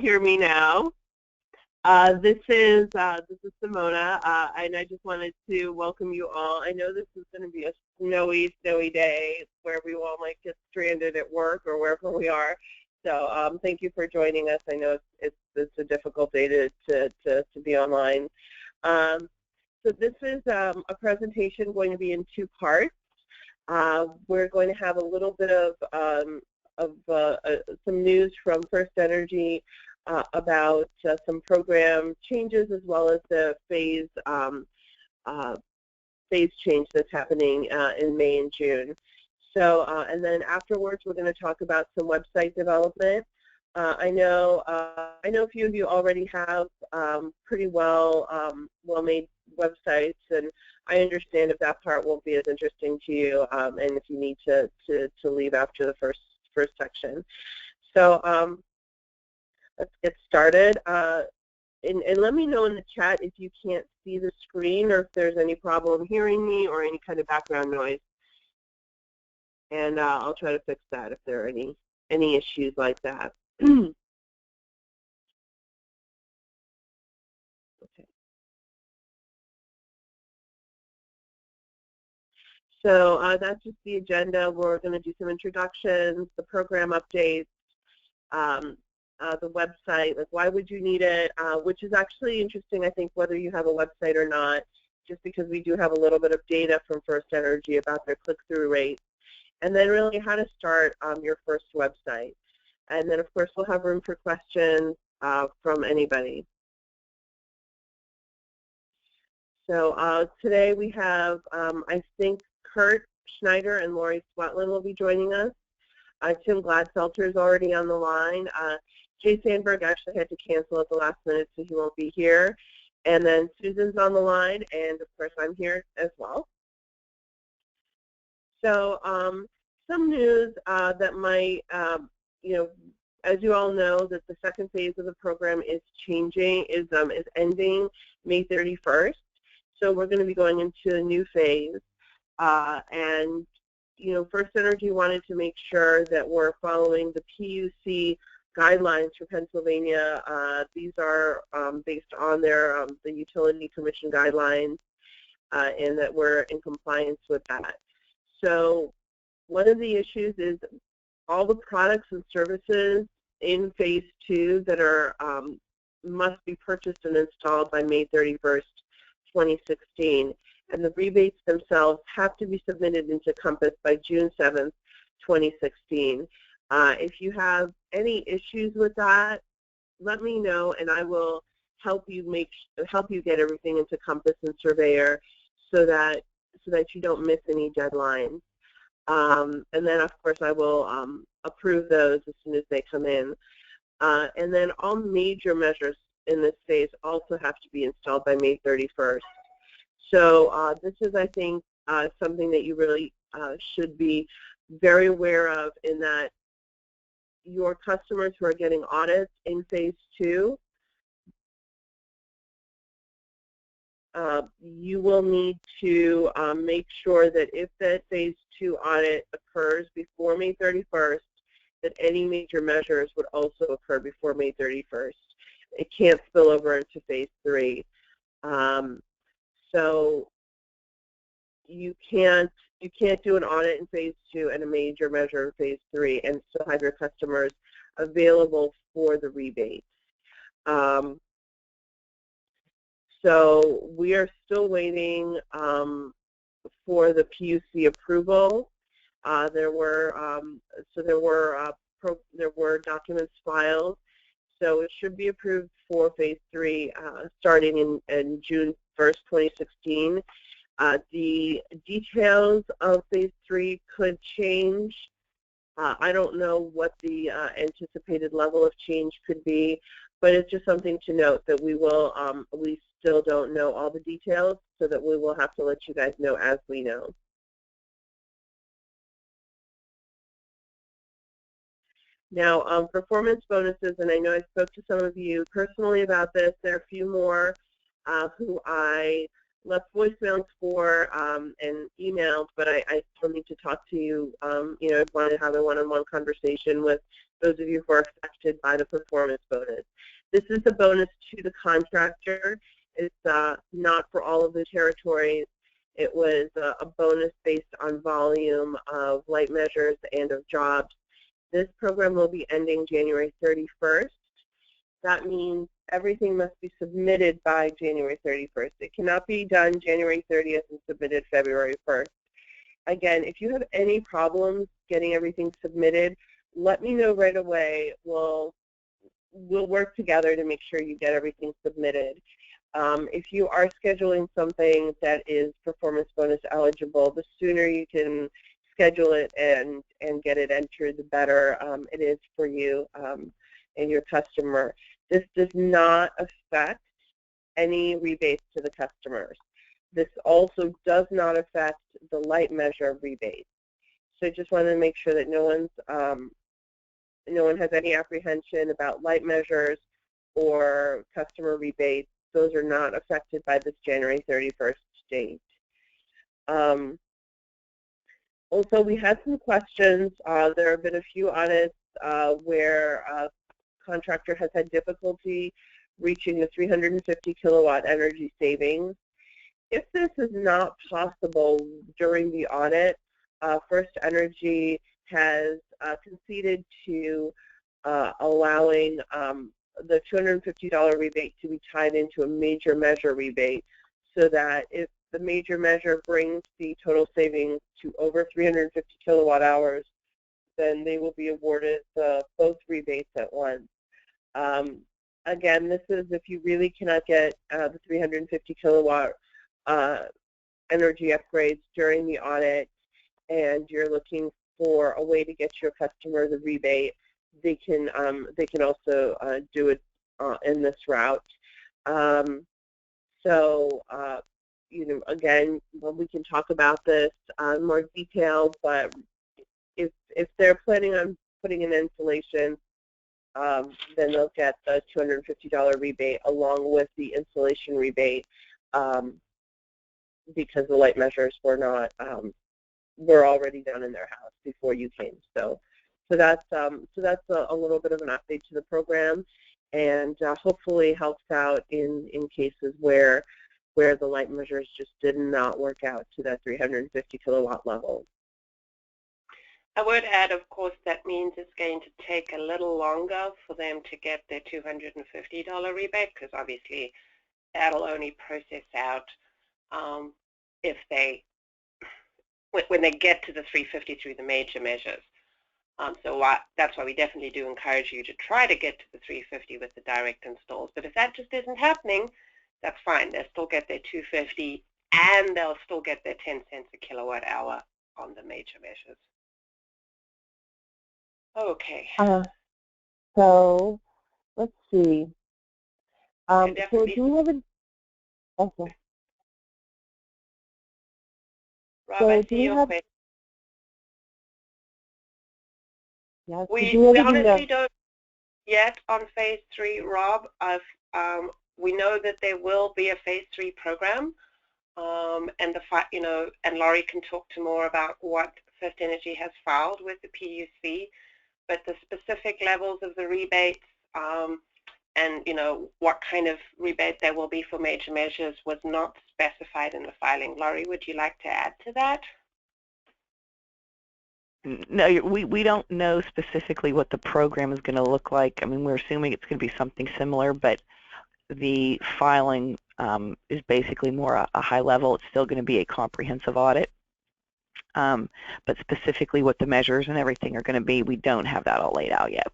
hear me now. This is Simona, and I just wanted to welcome you all. I know this is going to be a snowy day where we all might get stranded at work or wherever we are. So thank you for joining us. I know it's a difficult day to be online. So this is a presentation going to be in two parts. We're going to have a little bit of some news from First Energy about some program changes as well as the phase change that's happening in May and June. So, and then afterwards, we're going to talk about some website development. I know a few of you already have pretty well-made websites, and I understand if that part won't be as interesting to you, and if you need to leave after the first section. So let's get started. And let me know in the chat if you can't see the screen or if there's any problem hearing me or any kind of background noise. And I'll try to fix that if there are any issues like that. Okay. So that's just the agenda. We're going to do some introductions, the program updates, the website, like why would you need it, which is actually interesting, I think, whether you have a website or not, just because we do have a little bit of data from First Energy about their click-through rate. And then really how to start your first website. And then, of course, we'll have room for questions from anybody. So today we have, I think, Kurt Schneider and Lori Swetland will be joining us. Tim Gladfelter is already on the line. Jay Sandberg actually had to cancel at the last minute, so he won't be here. And then Susan's on the line, and of course I'm here as well. So some news that might, as you all know, that the second phase of the program is changing, is ending May 31st. So we're going to be going into a new phase, and First Energy wanted to make sure that we're following the PUC guidelines for Pennsylvania. These are based on their the Utility Commission guidelines, and that we're in compliance with that. So one of the issues is all the products and services in Phase 2 that are must be purchased and installed by May 31st, 2016. And the rebates themselves have to be submitted into Compass by June 7th, 2016. If you have any issues with that, let me know, and I will help you get everything into Compass and Surveyor so that you don't miss any deadlines. And then, of course, I will approve those as soon as they come in. And then all major measures in this phase also have to be installed by May 31st. So this is, I think, something that you really should be very aware of, in that your customers who are getting audits in Phase 2, you will need to make sure that if that Phase 2 audit occurs before May 31st, that any major measures would also occur before May 31st. It can't spill over into Phase 3. So you can't do an audit in Phase 2 and a major measure in Phase 3 and still have your customers available for the rebate. So we are still waiting for the PUC approval. There were documents filed, so it should be approved for Phase 3 starting in June 1st, 2016. The details of Phase 3 could change. I don't know what the anticipated level of change could be, but it's just something to note that we will, we still don't know all the details, so that we will have to let you guys know as we know. Now, performance bonuses, and I know I spoke to some of you personally about this. There are a few more who I left voicemails for and emails, but I still need to talk to you. You know, I want to have a one-on-one conversation with those of you who are affected by the performance bonus. This is a bonus to the contractor. It's not for all of the territories. It was a bonus based on volume of light measures and of jobs. This program will be ending January 31st. That means everything must be submitted by January 31st. It cannot be done January 30th and submitted February 1st. Again, if you have any problems getting everything submitted, let me know right away. We'll work together to make sure you get everything submitted. If you are scheduling something that is performance bonus eligible, the sooner you can schedule it and get it entered, the better it is for you and your customer. This does not affect any rebates to the customers. This also does not affect the light measure rebates. So just wanted to make sure that no one has any apprehension about light measures or customer rebates. Those are not affected by this January 31st date. Also, we had some questions. There have been a few audits where a contractor has had difficulty reaching the 350 kilowatt energy savings. If this is not possible during the audit, First Energy has conceded to allowing the $250 rebate to be tied into a major measure rebate, so that if the major measure brings the total savings to over 350 kilowatt hours, then they will be awarded both rebates at once. Again, this is if you really cannot get the 350 kilowatt energy upgrades during the audit and you're looking for a way to get your customer the rebate, they can also do it in this route. You know, again, we can talk about this in more detail, but if they're planning on putting an installation, then they'll get the $250 rebate along with the installation rebate because the light measures were already done in their house before you came. So that's a little bit of an update to the program, and hopefully helps out in cases where the light measures just did not work out to that 350 kilowatt level. I would add, of course, that means it's going to take a little longer for them to get their $250 rebate, because obviously that'll only process out if when they get to the 350 through the major measures. That's why we definitely do encourage you to try to get to the 350 with the direct installs. But if that just isn't happening, that's fine. They'll still get their 250 and they'll still get their 10 cents a kilowatt hour on the major measures. Okay. So let's see. So do we have a? Okay. Rob, so I see your question. Yes, we honestly don't yet on phase 3, Rob. We know that there will be a phase 3 program, and Laurie can talk to more about what First Energy has filed with the PUC, but the specific levels of the rebates and what kind of rebate there will be for major measures was not specified in the filing. Laurie, would you like to add to that? No, we don't know specifically what the program is going to look like. I mean, we're assuming it's going to be something similar, but the filing is basically more a high level. It's still going to be a comprehensive audit, but specifically what the measures and everything are going to be, we don't have that all laid out yet.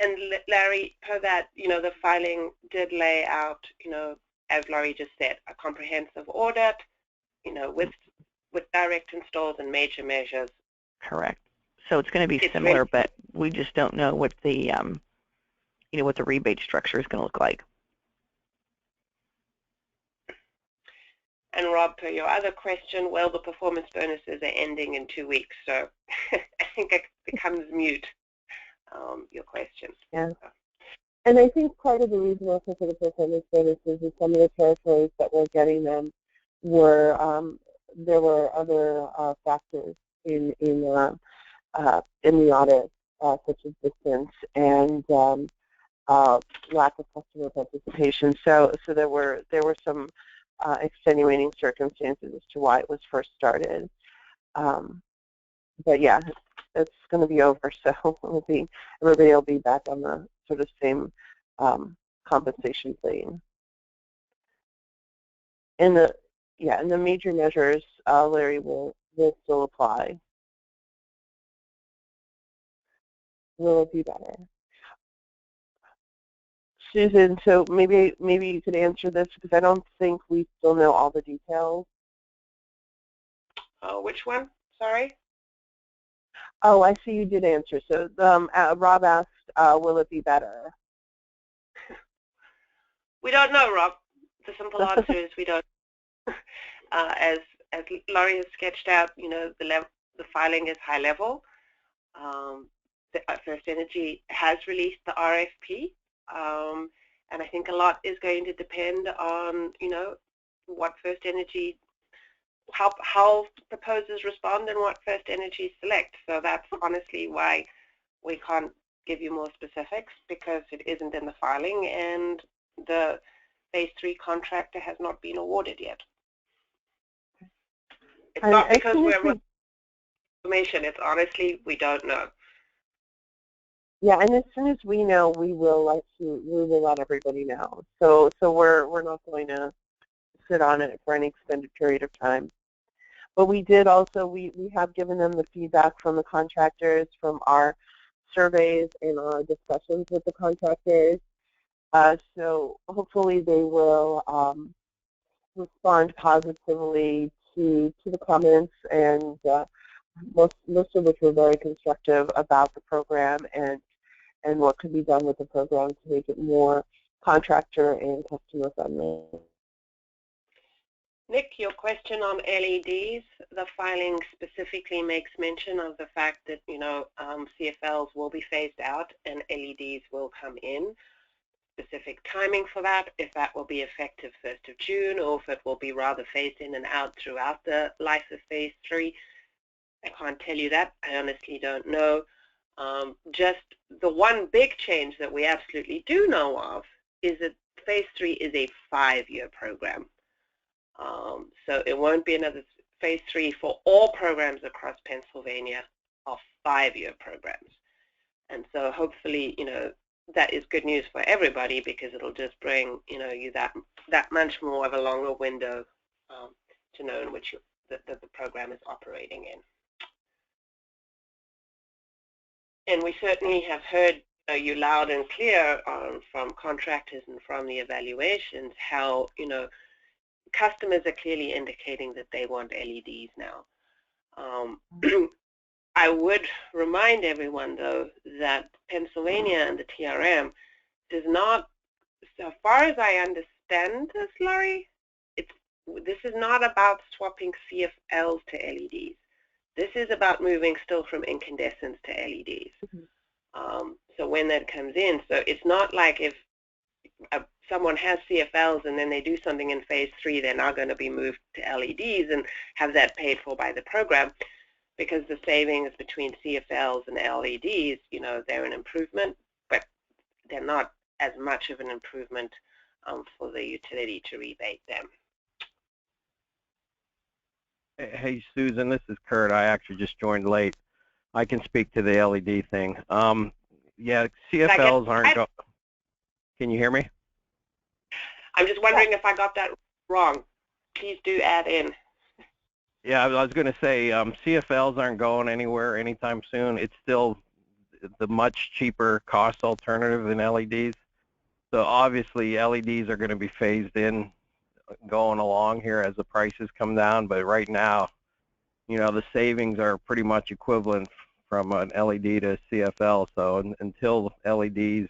And Larry, per that, the filing did lay out, as Laurie just said, a comprehensive audit, with direct installs and major measures. Correct. So it's going to be similar, but we just don't know what the what the rebate structure is going to look like. And Rob, per your other question, well, the performance bonuses are ending in 2 weeks, so I think it becomes mute, your question. Yeah. And I think part of the reason also for the performance bonuses is some of the territories that were getting them were there were other factors in the audit, such as distance and lack of customer participation. So there were some extenuating circumstances as to why it was first started. But yeah, it's going to be over, so everybody will be back on the sort of same compensation plane. And the major measures, Larry, will still apply. Will it be better? Susan, so maybe you could answer this because I don't think we still know all the details. Which one? Sorry. Oh, I see you did answer. So Rob asked, will it be better? We don't know, Rob. The simple answer is we don't. As Laurie has sketched out, the filing is high level. First Energy has released the RFP, and I think a lot is going to depend on, what First Energy, how proposers respond and what First Energy select. So that's honestly why we can't give you more specifics, because it isn't in the filing and the Phase 3 contractor has not been awarded yet. It's not because we're information, it's honestly we don't know. Yeah, and as soon as we know, we will let everybody know. So we're not going to sit on it for any extended period of time. But we did also, we have given them the feedback from the contractors from our surveys and our discussions with the contractors. So hopefully they will respond positively to the comments, and most of which were very constructive about the program and what could be done with the program to make it more contractor and customer friendly. Nick, your question on LEDs, the filing specifically makes mention of the fact that, CFLs will be phased out and LEDs will come in. Specific timing for that, if that will be effective 1st of June or if it will be rather phased in and out throughout the life of Phase 3, I can't tell you that. I honestly don't know. Just the one big change that we absolutely do know of is that Phase 3 is a 5-year program. So it won't be another Phase 3 for all programs across Pennsylvania are 5-year programs. And so hopefully, that is good news for everybody, because it'll just bring, you that much more of a longer window to know in which that the program is operating in. And we certainly have heard you loud and clear from contractors and from the evaluations how, customers are clearly indicating that they want LEDs now. I would remind everyone, though, that Pennsylvania and the TRM does not, so far as I understand this, Laurie, this is not about swapping CFLs to LEDs. This is about moving still from incandescents to LEDs. Mm-hmm. So when that comes in, so it's not like if someone has CFLs and then they do something in Phase 3, they're now going to be moved to LEDs and have that paid for by the program, because the savings between CFLs and LEDs, they're an improvement, but they're not as much of an improvement for the utility to rebate them. Hey, Susan, this is Kurt. I actually just joined late. I can speak to the LED thing. Yeah, CFLs aren't going. Can you hear me? I'm just wondering if I got that wrong. Please do add in. Yeah, I was going to say CFLs aren't going anywhere anytime soon. It's still the much cheaper cost alternative than LEDs. So obviously LEDs are going to be phased in going along here as the prices come down. But right now, the savings are pretty much equivalent from an LED to CFL. So until LEDs,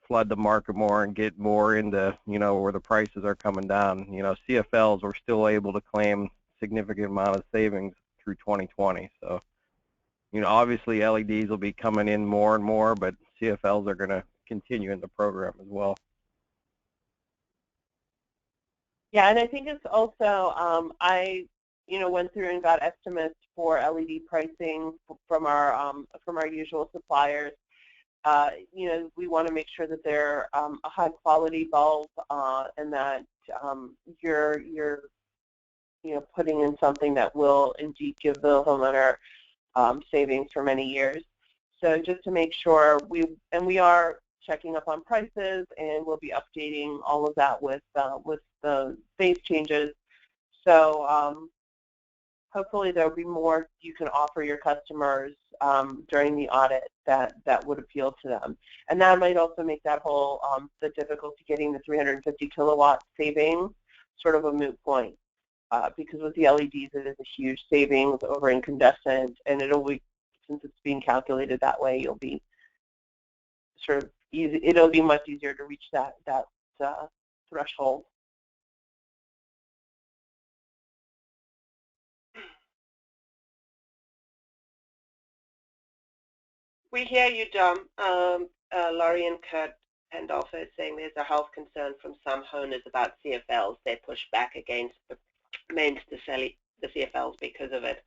flood the market more and get more into, where the prices are coming down, CFLs we're still able to claim significant amount of savings through 2020. So, obviously LEDs will be coming in more and more, but CFLs are going to continue in the program as well. Yeah, and I think it's also, I went through and got estimates for LED pricing from our usual suppliers. We want to make sure that they're a high quality bulb and that you're putting in something that will indeed give the homeowner savings for many years. So just to make sure we are checking up on prices, and we'll be updating all of that with the phase changes. So hopefully there will be more you can offer your customers during the audit that would appeal to them. And that might also make that whole, the difficulty getting the 350 kilowatt savings sort of a moot point. Because with the LEDs, it is a huge savings over incandescent, and it'll be, since it's being calculated that way, you'll be sort of easy. It'll be much easier to reach that threshold. We hear you, Dom. Laurie and Kurt, and also saying there's a health concern from some owners about CFLs. They push back against the mains to sell the CFLs because of it.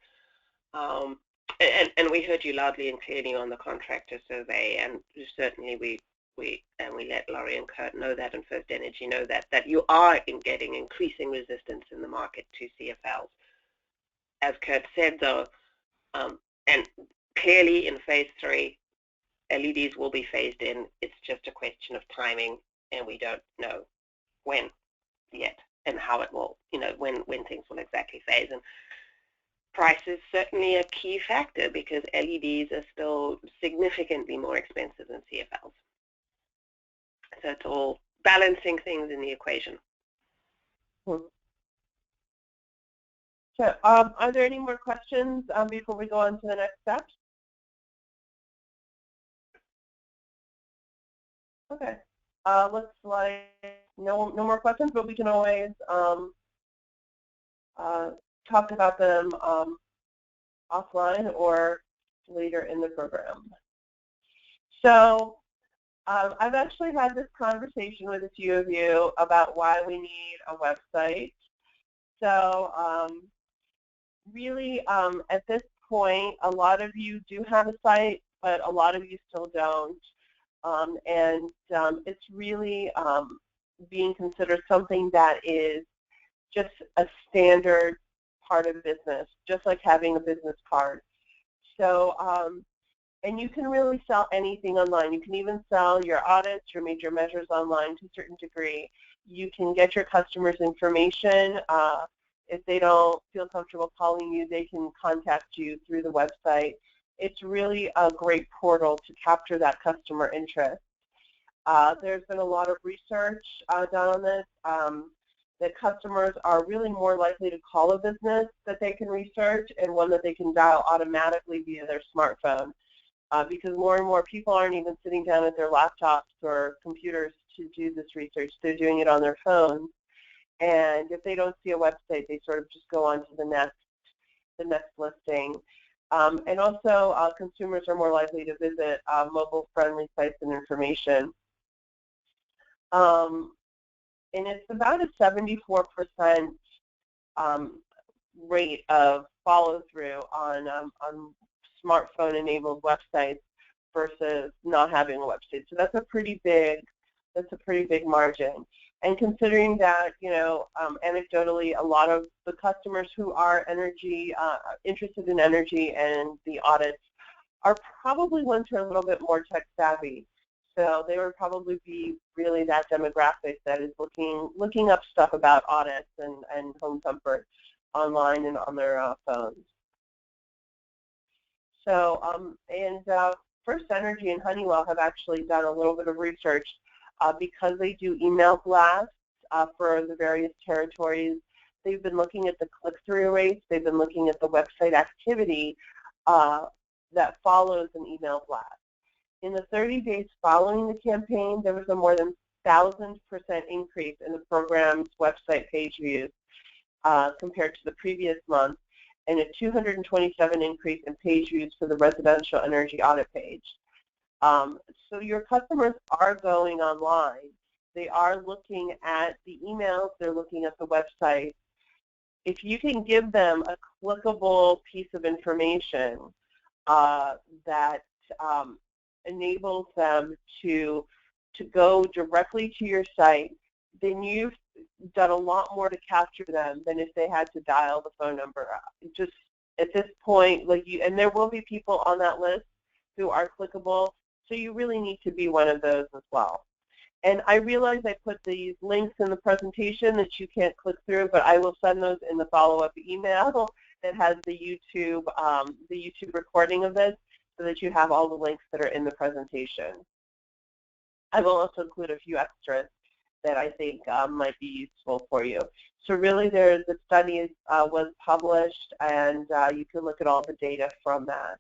And we heard you loudly and clearly on the contractor survey, and certainly we let Laurie and Kurt know that, and First Energy know that you are getting increasing resistance in the market to CFLs. As Kurt said, though, and clearly in phase 3, LEDs will be phased in. It's just a question of timing, and we don't know when yet and how it will, when things will exactly phase. And price is certainly a key factor because LEDs are still significantly more expensive than CFLs. So it's all balancing things in the equation. So are there any more questions before we go on to the next steps? Okay. Looks like no more questions, but we can always talk about them offline or later in the program. So I've actually had this conversation with a few of you about why we need a website. So really, at this point, a lot of you do have a site, but a lot of you still don't. It's really being considered something that is just a standard part of business, just like having a business card. So, and you can really sell anything online. You can even sell your audits, your major measures online to a certain degree. You can get your customers' information. If they don't feel comfortable calling you, they can contact you through the website. It's really a great portal to capture that customer interest. There's been a lot of research done on this, that customers are really more likely to call a business that they can research and one that they can dial automatically via their smartphone, because more and more people aren't even sitting down at their laptops or computers to do this research. They're doing it on their phones, and if they don't see a website, they sort of just go on to the next listing. And also, consumers are more likely to visit mobile-friendly sites and information. And it's about a 74% rate of follow-through on smartphone-enabled websites versus not having a website. So that's a pretty big margin. And considering that, anecdotally, a lot of the customers who are interested in energy and the audits are probably ones who are a little bit more tech savvy. So they would probably be really that demographic that is looking up stuff about audits and home comfort online and on their phones. So, First Energy and Honeywell have actually done a little bit of research because they do email blasts for the various territories. They've been looking at the click-through rates. They've been looking at the website activity that follows an email blast. In the 30 days following the campaign, there was a more than 1,000% increase in the program's website page views compared to the previous month, and a 227% increase in page views for the residential energy audit page. So your customers are going online. They are looking at the emails. They're looking at the website. If you can give them a clickable piece of information that enables them to go directly to your site, then you've done a lot more to capture them than if they had to dial the phone number. Just at this point, and there will be people on that list who are clickable, so you really need to be one of those as well. And I realize I put these links in the presentation that you can't click through, but I will send those in the follow-up email that has the YouTube recording of this, so that you have all the links that are in the presentation. I will also include a few extras that I think might be useful for you. So really, the study was published, and you can look at all the data from that.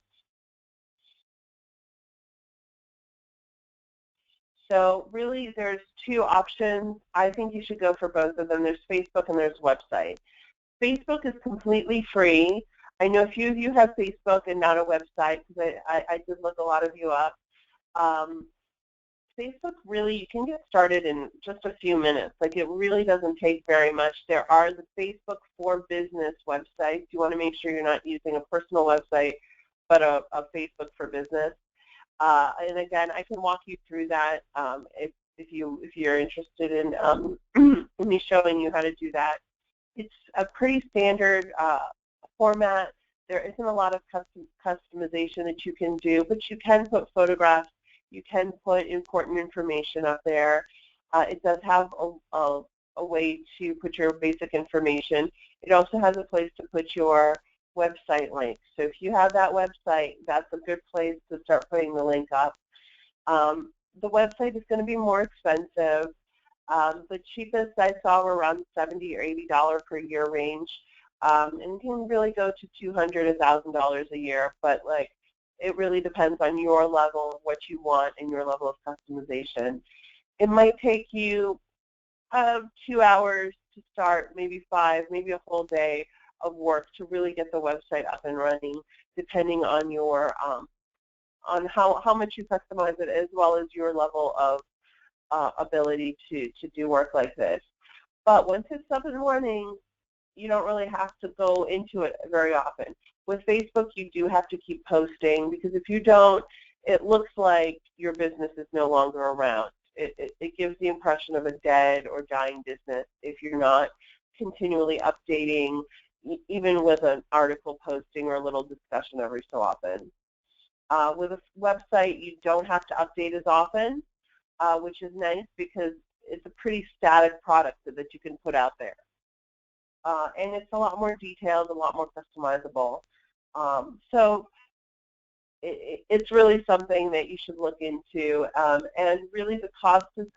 So really, there's two options. I think you should go for both of them. There's Facebook and there's website. Facebook is completely free. I know a few of you have Facebook and not a website, because I did look a lot of you up. Facebook, really, you can get started in just a few minutes. Like, it really doesn't take very much. There are the Facebook for Business websites. You want to make sure you're not using a personal website, but a Facebook for Business. And again, I can walk you through that if you're interested in me showing you how to do that. It's a pretty standard format. There isn't a lot of customization that you can do, but you can put photographs. You can put important information up there. It does have a way to put your basic information. It also has a place to put your website link. So if you have that website, that's a good place to start putting the link up. The website is going to be more expensive. The cheapest I saw were around $70 or $80 per year range, and it can really go to $200, $1,000 a year. But it really depends on your level of what you want and your level of customization. It might take you 2 hours to start, maybe 5, maybe a whole day of work to really get the website up and running, depending on your on how much you customize it, as well as your level of ability to do work like this. But once it's up and running, you don't really have to go into it very often. With Facebook, you do have to keep posting, because if you don't, it looks like your business is no longer around. It gives the impression of a dead or dying business if you're not continually updating, even with an article posting or a little discussion every so often. With a website, you don't have to update as often, which is nice because it's a pretty static product that you can put out there. And it's a lot more detailed, a lot more customizable. So it's really something that you should look into. And really, the cost has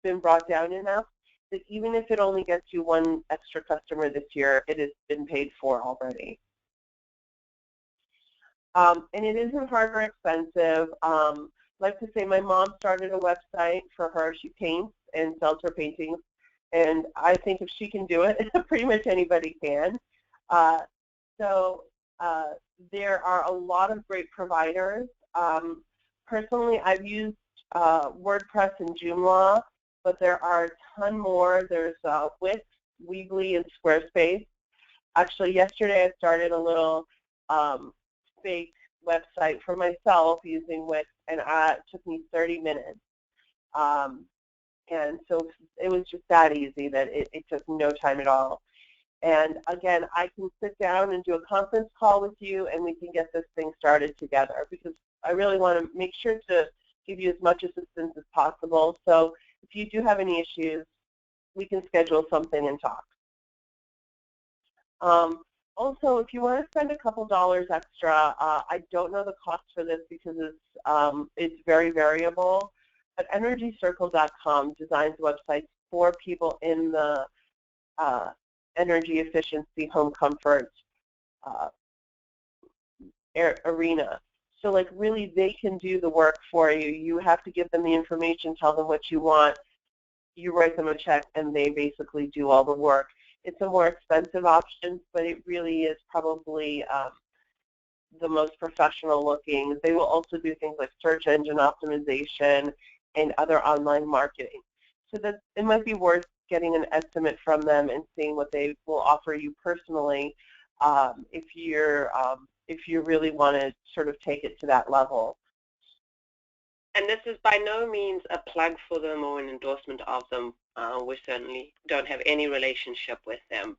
been brought down enough that even if it only gets you one extra customer this year, it has been paid for already. And it isn't hard or expensive. Like to say, my mom started a website for her. She paints and sells her paintings. And I think if she can do it, pretty much anybody can. There are a lot of great providers. Personally, I've used WordPress and Joomla, but there are a ton more. There's Wix, Weebly, and Squarespace. Actually, yesterday I started a little fake website for myself using Wix, and it took me 30 minutes. And so it was just that easy that it took no time at all. And again, I can sit down and do a conference call with you, and we can get this thing started together, because I really want to make sure to give you as much assistance as possible. So if you do have any issues, we can schedule something and talk. Also, if you want to spend a couple dollars extra, I don't know the cost for this because it's very variable, but EnergyCircle.com designs websites for people in the energy efficiency, home comfort arena. So really, they can do the work for you. You have to give them the information, tell them what you want, you write them a check, and they basically do all the work. It's a more expensive option, but it really is probably the most professional looking. They will also do things like search engine optimization and other online marketing. So that it might be worth getting an estimate from them and seeing what they will offer you personally if you really want to sort of take it to that level. And this is by no means a plug for them or an endorsement of them. We certainly don't have any relationship with them.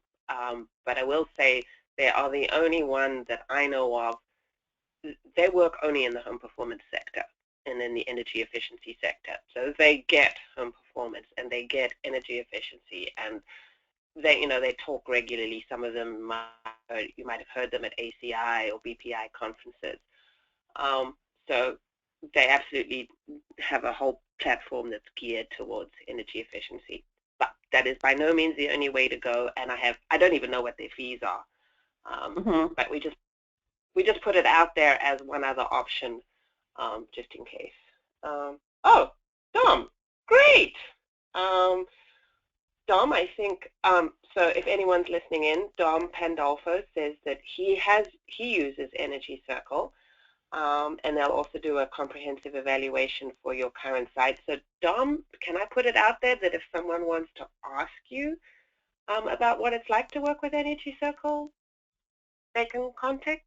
But I will say they are the only one that I know of. They work only in the home performance sector and in the energy efficiency sector. So they get home performance and they get energy efficiency, and they talk regularly. Some of them you might have heard them at ACI or BPI conferences. So they absolutely have a whole platform that's geared towards energy efficiency. But that is by no means the only way to go, and I don't even know what their fees are. But we just put it out there as one other option, just in case. Oh, Dom, great. Dom, I think, so if anyone's listening in, Dom Pandolfo says that he uses Energy Circle, and they'll also do a comprehensive evaluation for your current site. So Dom, can I put it out there that if someone wants to ask you about what it's like to work with Energy Circle, they can contact?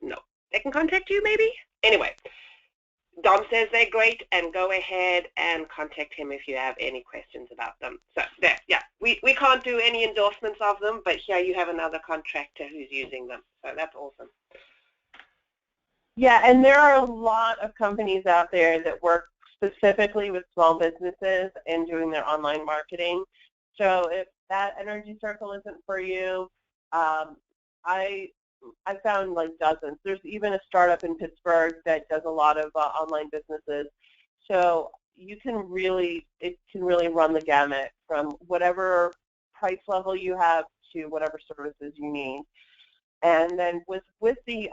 No, they can contact you maybe? Anyway, Dom says they're great, and go ahead and contact him if you have any questions about them. So there, yeah, we can't do any endorsements of them, but here you have another contractor who's using them. So that's awesome. Yeah, and there are a lot of companies out there that work specifically with small businesses and doing their online marketing. So if that Energy Circle isn't for you, I found like dozens. There's even a startup in Pittsburgh that does a lot of online businesses. So it can really run the gamut from whatever price level you have to whatever services you need. And then with the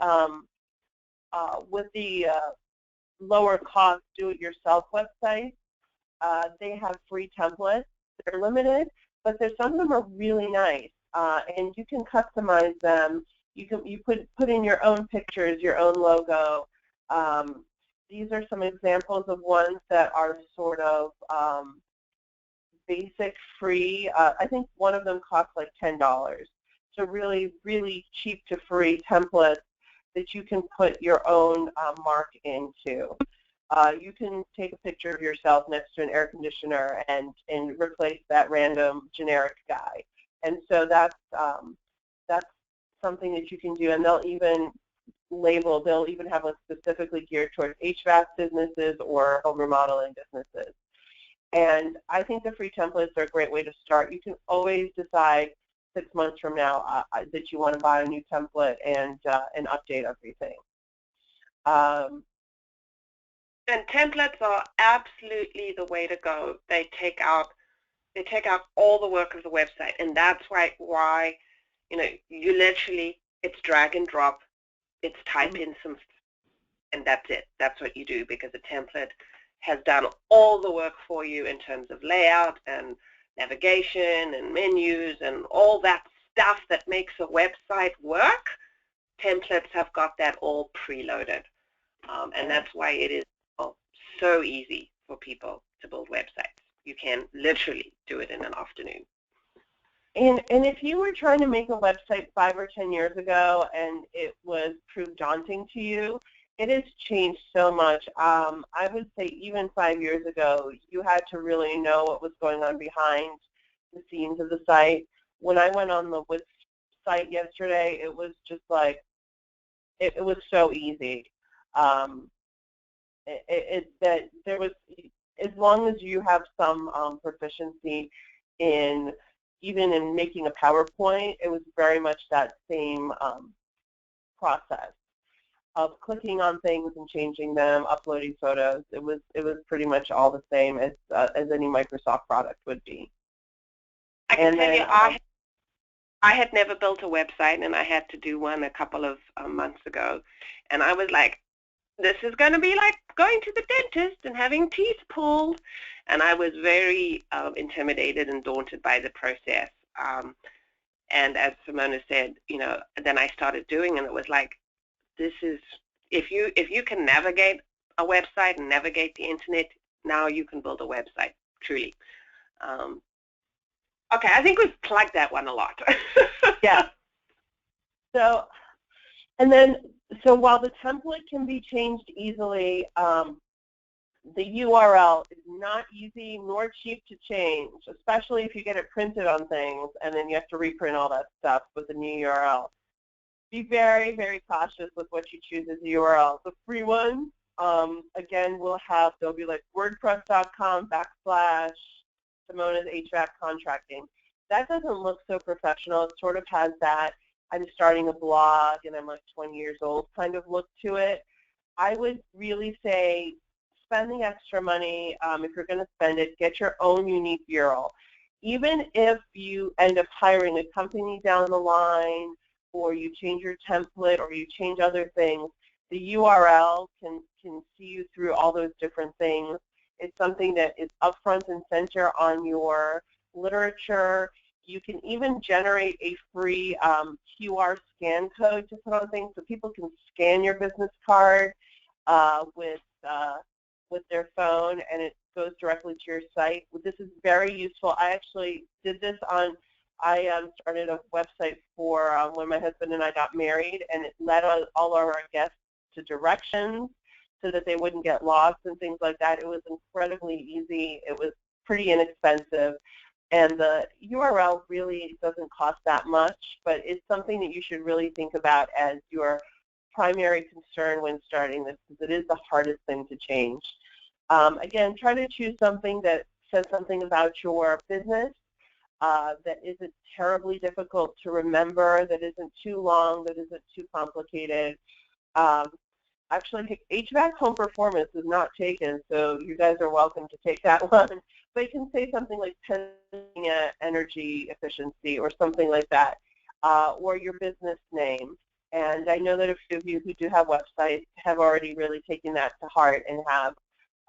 lower cost do-it-yourself websites, they have free templates. They're limited, but some of them are really nice, and you can customize them. You put in your own pictures, your own logo. These are some examples of ones that are sort of basic free. I think one of them costs like $10. So really, really cheap to free templates that you can put your own mark into. You can take a picture of yourself next to an air conditioner and replace that random generic guy. And so that's something that you can do, and they'll even have one specifically geared towards HVAC businesses or home remodeling businesses. And I think the free templates are a great way to start. You can always decide 6 months from now that you want to buy a new template and update everything. And templates are absolutely the way to go. They take out all the work of the website, and that's why you literally, it's drag and drop, it's type in some, and that's it. That's what you do, because a template has done all the work for you in terms of layout and navigation and menus and all that stuff that makes a website work. Templates have got that all preloaded, and that's why it is so easy for people to build websites. You can literally do it in an afternoon. And if you were trying to make a website 5 or 10 years ago and it was proved daunting to you, it has changed so much. I would say even 5 years ago, you had to really know what was going on behind the scenes of the site. When I went on the WISP site yesterday, it was just like, it was so easy. That there was, as long as you have some proficiency in even in making a PowerPoint, it was very much that same process of clicking on things and changing them, uploading photos. It was pretty much all the same as any Microsoft product would be. I can tell you, I had never built a website, and I had to do one a couple of months ago, and I was like, this is going to be like going to the dentist and having teeth pulled, and I was very intimidated and daunted by the process. And as Simona said, then I started doing, and it was like this is, if you can navigate a website and navigate the internet, now you can build a website, truly. Okay, I think we've plugged that one a lot. Yeah. So, and then, so while the template can be changed easily, the URL is not easy nor cheap to change, especially if you get it printed on things and then you have to reprint all that stuff with the new URL. Be very, very cautious with what you choose as a URL. The free one, again, they'll be like wordpress.com/Simona's HVAC contracting. That doesn't look so professional. It sort of has that I'm starting a blog and I'm like 20 years old kind of look to it. I would really say spend the extra money. If you're going to spend it, get your own unique URL. Even if you end up hiring a company down the line, or you change your template, or you change other things, the URL can see you through all those different things. It's something that is upfront and center on your literature. You can even generate a free QR scan code to put on things so people can scan your business card with their phone, and it goes directly to your site. This is very useful. I actually did this on, I started a website for when my husband and I got married, and it led all of our guests to directions so that they wouldn't get lost and things like that. It was incredibly easy. It was pretty inexpensive. And the URL really doesn't cost that much, but it's something that you should really think about as your primary concern when starting this, because it is the hardest thing to change. Again, try to choose something that says something about your business, that isn't terribly difficult to remember, that isn't too long, that isn't too complicated. Actually, HVAC home performance is not taken, so you guys are welcome to take that one. But you can say something like Pennsylvania energy efficiency or something like that, or your business name. And I know that a few of you who do have websites have already really taken that to heart and have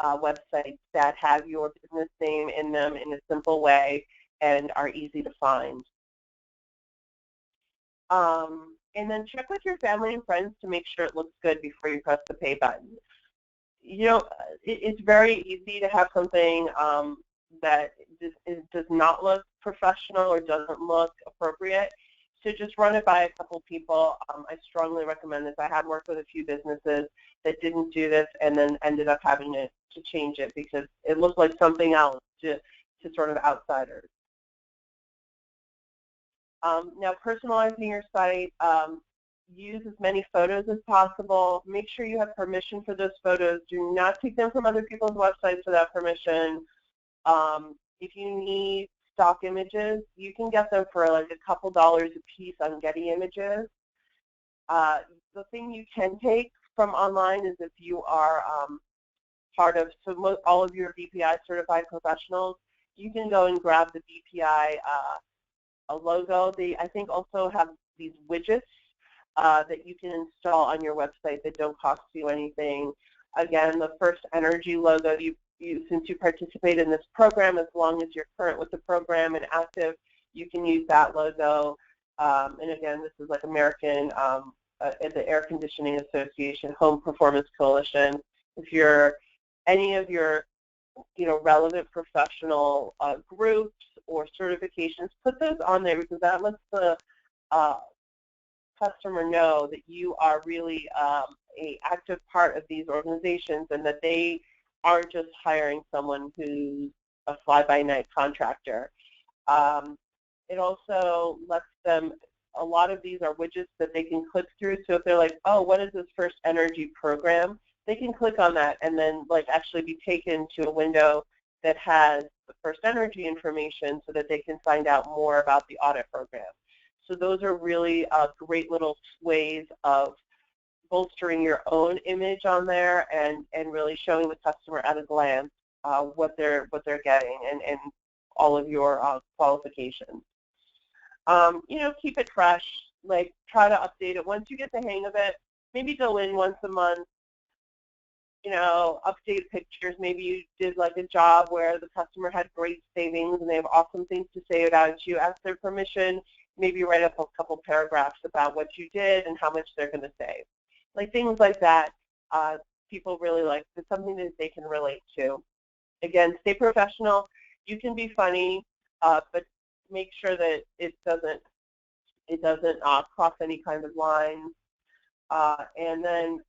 websites that have your business name in them in a simple way and are easy to find. And then check with your family and friends to make sure it looks good before you press the pay button. You know, it's very easy to have something that does not look professional or doesn't look appropriate. So just run it by a couple people. I strongly recommend this. I had worked with a few businesses that didn't do this and then ended up having to change it because it looked like something else to sort of outsiders. Now, personalizing your site, use as many photos as possible. Make sure you have permission for those photos. Do not take them from other people's websites without permission. If you need stock images, you can get them for like a couple dollars a piece on Getty Images. The thing you can take from online is if you are part of, so all of your BPI certified professionals, you can go and grab the BPI a logo. They, I think, also have these widgets that you can install on your website that don't cost you anything. Again, the First Energy logo, since you participate in this program, as long as you're current with the program and active, you can use that logo. And again, this is like American, the Air Conditioning Association, Home Performance Coalition. If you're any of your relevant professional groups or certifications, put those on there because that lets the customer know that you are really an active part of these organizations and that they aren't just hiring someone who's a fly-by-night contractor. It also lets them, a lot of these are widgets that they can click through, so if they're like, oh, what is this First Energy program? They can click on that and then actually be taken to a window that has the First Energy information so that they can find out more about the audit program. So those are really great little ways of bolstering your own image on there and really showing the customer at a glance what they're getting and all of your qualifications. Keep it fresh. Try to update it. Once you get the hang of it, maybe go in once a month. Update pictures. Maybe you did a job where the customer had great savings and they have awesome things to say about you. Ask their permission. Maybe write up a couple paragraphs about what you did and how much they're going to save. like things like that. People really like. It's something that they can relate to. Again, stay professional. You can be funny, but make sure that it doesn't cross any kind of lines. And then,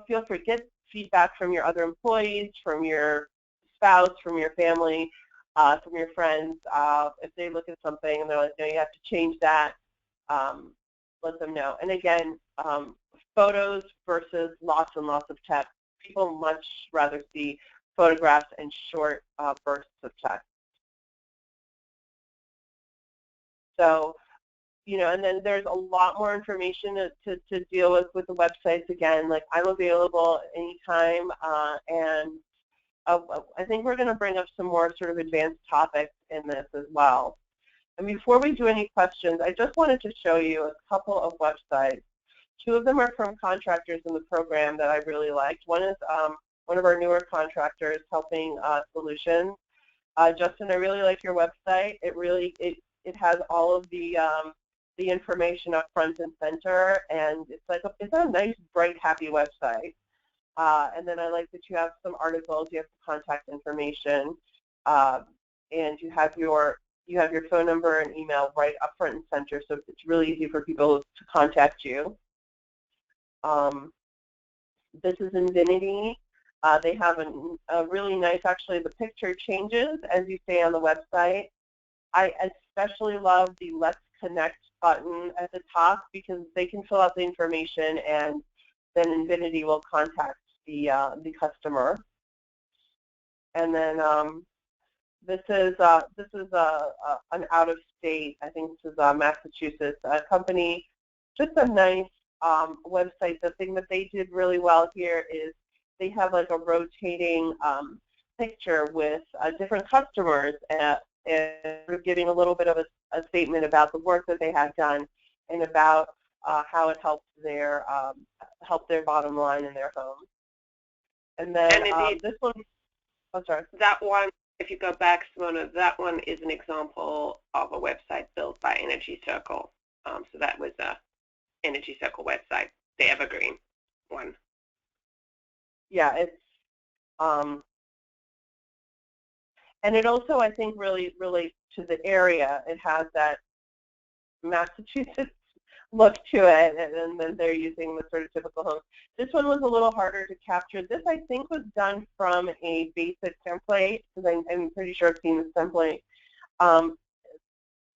feel free to get feedback from your other employees, from your spouse, from your family, from your friends. If they look at something and they're like, no, you have to change that, let them know. And again, photos versus lots and lots of text. People much rather see photographs and short bursts of text. So, and then there's a lot more information to deal with the websites. Again, like I'm available anytime, and I think we're going to bring up some more sort of advanced topics in this as well. And before we do any questions, I just wanted to show you a couple of websites. Two of them are from contractors in the program that I really liked. One is one of our newer contractors, Helping Solutions. Justin, I really like your website. It has all of the information up front and center, and it's a nice, bright, happy website. And then I like that you have some articles, you have contact information, and you have your phone number and email right up front and center, so it's really easy for people to contact you. This is Invinity. They have a really nice, actually the picture changes as you stay on the website. I especially love the Let's Connect button at the top because they can fill out the information and then Invinity will contact the customer. And then this is an out-of-state, I think this is Massachusetts company. Just a nice website. The thing that they did really well here is they have like a rotating picture with different customers and giving a little bit of a statement about the work that they have done and about how it helps their bottom line in their home. And then this one, I'm sorry. That one, if you go back, Simona, that one is an example of a website built by Energy Circle. So that was a Energy Circle website, the Evergreen one. Yeah, it's and it also, I think, really relates to the area. It has that Massachusetts look to it, and then they're using the sort of typical home. This one was a little harder to capture. This, I think, was done from a basic template, because I'm pretty sure I've seen this template.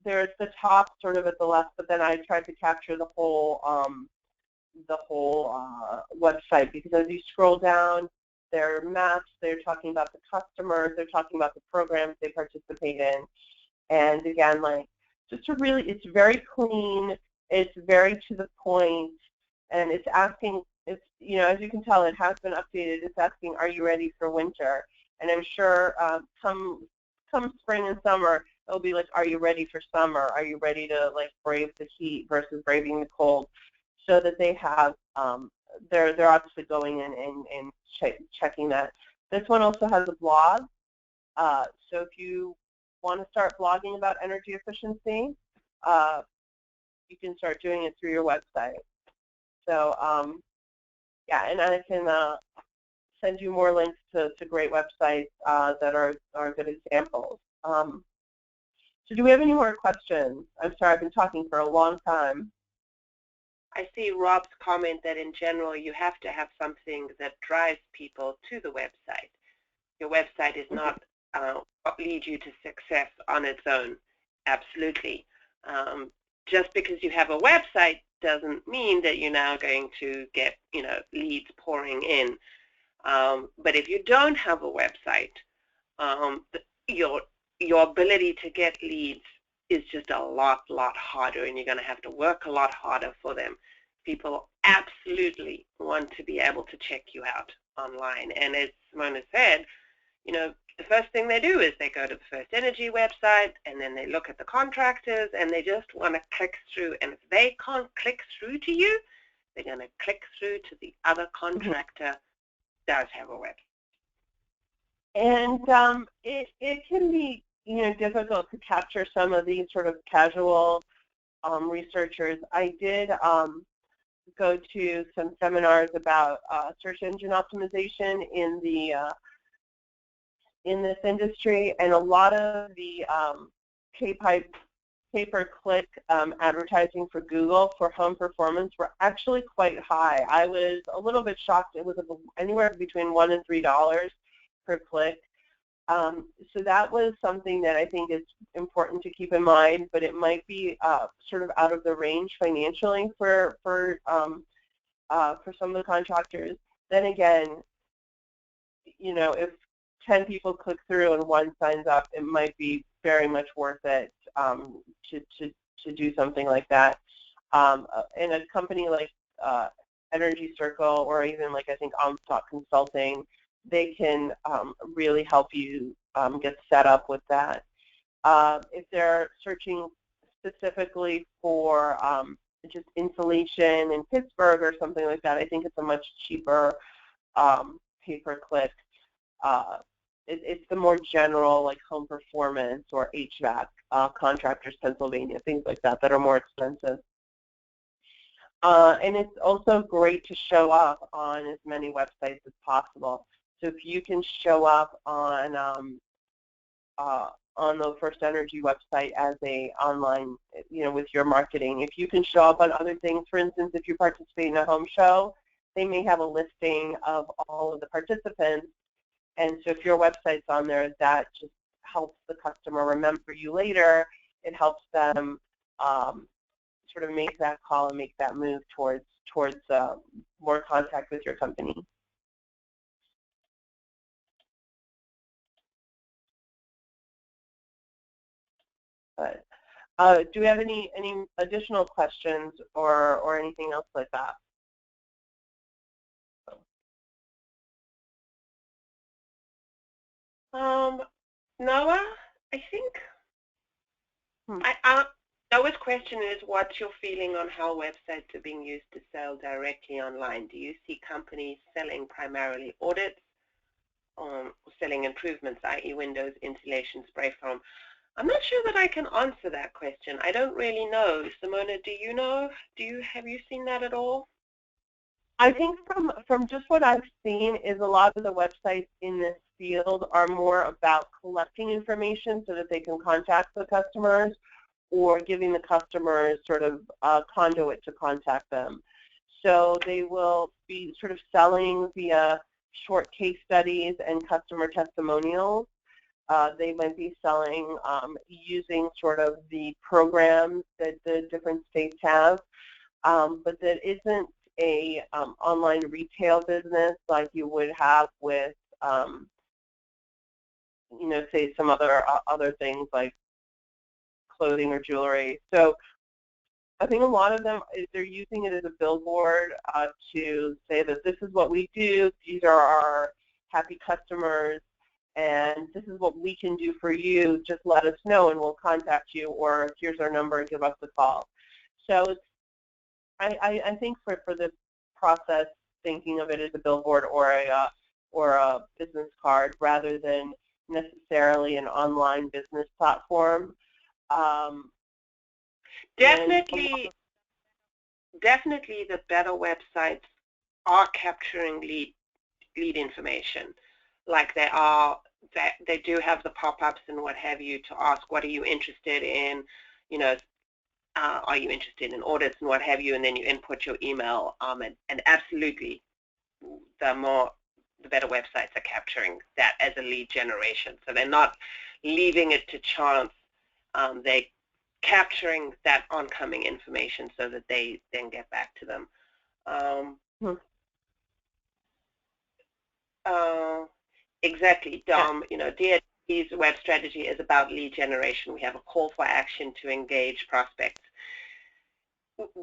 There's the top sort of at the left, but then I tried to capture the whole website, because as you scroll down, there are maps, they're talking about the customers, they're talking about the programs they participate in. And again, like, just to really, it's very clean, it's very to the point, and it's asking, it's, as you can tell, it has been updated. It's asking, are you ready for winter? And I'm sure come spring and summer, it'll be like, are you ready for summer? Are you ready to like brave the heat versus braving the cold? So that they have, they're obviously going in and checking that. This one also has a blog. So if you want to start blogging about energy efficiency, you can start doing it through your website. So yeah, and I can send you more links to great websites that are good examples. So do we have any more questions? I'm sorry, I've been talking for a long time. I see Rob's comment that in general you have to have something that drives people to the website. Your website is not what leads you to success on its own. Absolutely. Just because you have a website doesn't mean that you're now going to get leads pouring in. But if you don't have a website, your ability to get leads is just a lot harder, and you're going to have to work a lot harder for them. People absolutely want to be able to check you out online. And as Simona said, the first thing they do is they go to the First Energy website, and then they look at the contractors, and they just want to click through. And if they can't click through to you, they're going to click through to the other contractor that does have a website. And it can be difficult to capture some of these sort of casual researchers. I did go to some seminars about search engine optimization in this industry, and a lot of the pay-per-click advertising for Google for home performance were actually quite high. I was a little bit shocked. It was anywhere between $1 and $3 per click. So that was something that I think is important to keep in mind, but it might be sort of out of the range financially for some of the contractors. Then again, you know, if 10 people click through and 1 signs up, it might be very much worth it to do something like that. In a company like Energy Circle, or even like I think OnStock Consulting, they can really help you get set up with that. If they're searching specifically for just insulation in Pittsburgh or something like that, I think it's a much cheaper pay-per-click. It's the more general, like home performance or HVAC, Contractors Pennsylvania, things like that that are more expensive. And it's also great to show up on as many websites as possible. So if you can show up on the First Energy website as a online, you know, with your marketing, if you can show up on other things, for instance, if you participate in a home show, they may have a listing of all of the participants. And so if your website's on there, that just helps the customer remember you later. It helps them sort of make that call and make that move towards more contact with your company. But, do we have any additional questions or anything else like that? Noah, I think Noah's question is, what's your feeling on how websites are being used to sell directly online? Do you see companies selling primarily audits or selling improvements, i.e. windows, insulation, spray foam? I'm not sure that I can answer that question. I don't really know. Simona, do you know? Have you seen that at all? I think from just what I've seen is a lot of the websites in this field are more about collecting information so that they can contact the customers, or giving the customers sort of a conduit to contact them. So they will be sort of selling via short case studies and customer testimonials. They might be selling using sort of the programs that the different states have, but that isn't a online retail business like you would have with, you know, say some other things like clothing or jewelry. So I think a lot of them, they're using it as a billboard to say that this is what we do, these are our happy customers, and this is what we can do for you. Just let us know and we'll contact you, or here's our number and give us a call. So it's, I think for this process, thinking of it as a billboard or a business card rather than necessarily an online business platform. Definitely the better websites are capturing lead information. Like they do have the pop-ups and what have you to ask, what are you interested in, you know, are you interested in audits and what have you, and then you input your email, and absolutely the better websites are capturing that as a lead generation. So they're not leaving it to chance, they're capturing that oncoming information so that they then get back to them. Exactly, Dom. You know, DHC's web strategy is about lead generation. We have a call for action to engage prospects.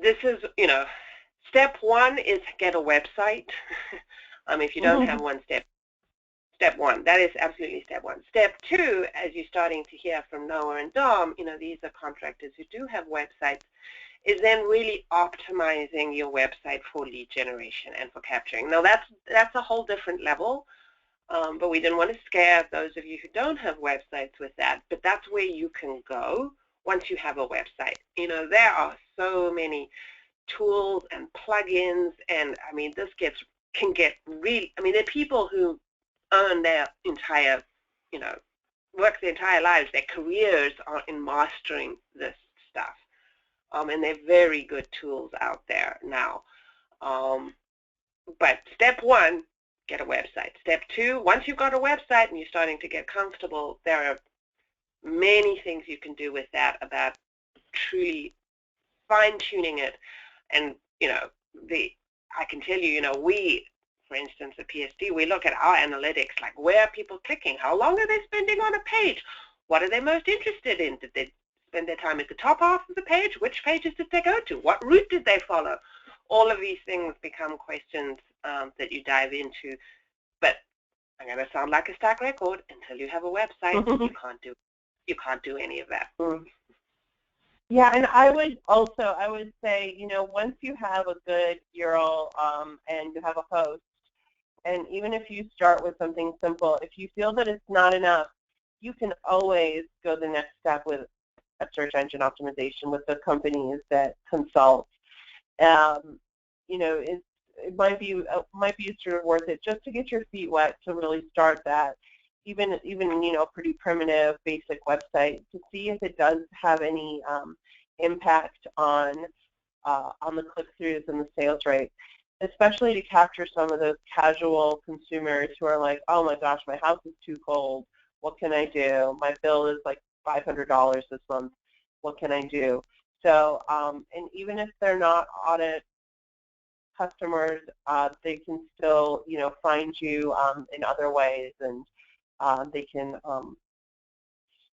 This is, you know, step one is get a website. If you don't have one, step one, that is absolutely step one. Step two, as you're starting to hear from Noah and Dom, you know, these are contractors who do have websites, is then really optimizing your website for lead generation and for capturing. Now that's a whole different level, but we didn't want to scare those of you who don't have websites with that, but that's where you can go once you have a website. You know, there are so many tools and plugins, and I mean, this can get really, I mean, there are people who earn their entire, work their entire lives, their careers are in mastering this stuff. And they're very good tools out there now. But step one, get a website. Step two, once you've got a website and you're starting to get comfortable, there are many things you can do with that about truly fine-tuning it. And, I can tell you, we, for instance, at PSD, we look at our analytics, like where are people clicking? How long are they spending on a page? What are they most interested in? Did they spend their time at the top half of the page? Which pages did they go to? What route did they follow? All of these things become questions that you dive into. But I'm going to sound like a stack record. Until you have a website, you can't do any of that. Yeah, and I would say, once you have a good URL and you have a host, and even if you start with something simple, if you feel that it's not enough, you can always go the next step with a search engine optimization with the companies that consult. It might be sort of worth it just to get your feet wet to really start that, even pretty primitive basic website, to see if it does have any impact on the click-throughs and the sales rate, especially to capture some of those casual consumers who are like, oh my gosh, my house is too cold. What can I do? My bill is like $500 this month. What can I do? So, and even if they're not audit customers, they can still, find you in other ways, and they can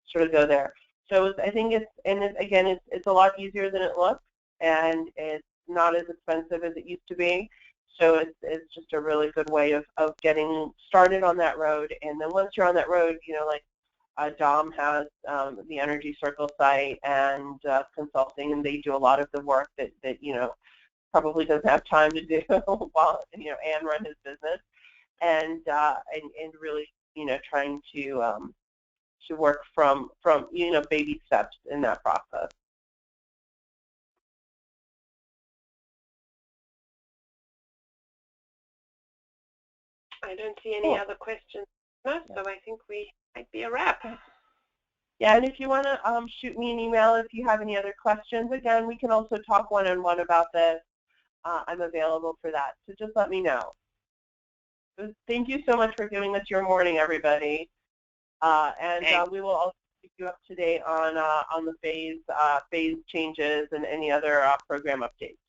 sort of go there. So I think it's a lot easier than it looks, and it's not as expensive as it used to be. So it's just a really good way of getting started on that road. And then once you're on that road, like Dom has the Energy Circle site and consulting, and they do a lot of the work that probably doesn't have time to do while and run his business, and really trying to work from baby steps in that process. I don't see any other questions, so I think we might be a wrap. Yeah, and if you want to shoot me an email if you have any other questions, again, we can also talk one-on-one about this. I'm available for that, so just let me know. So thank you so much for giving us your morning, everybody. We will also keep you up to date on the phase changes and any other program updates.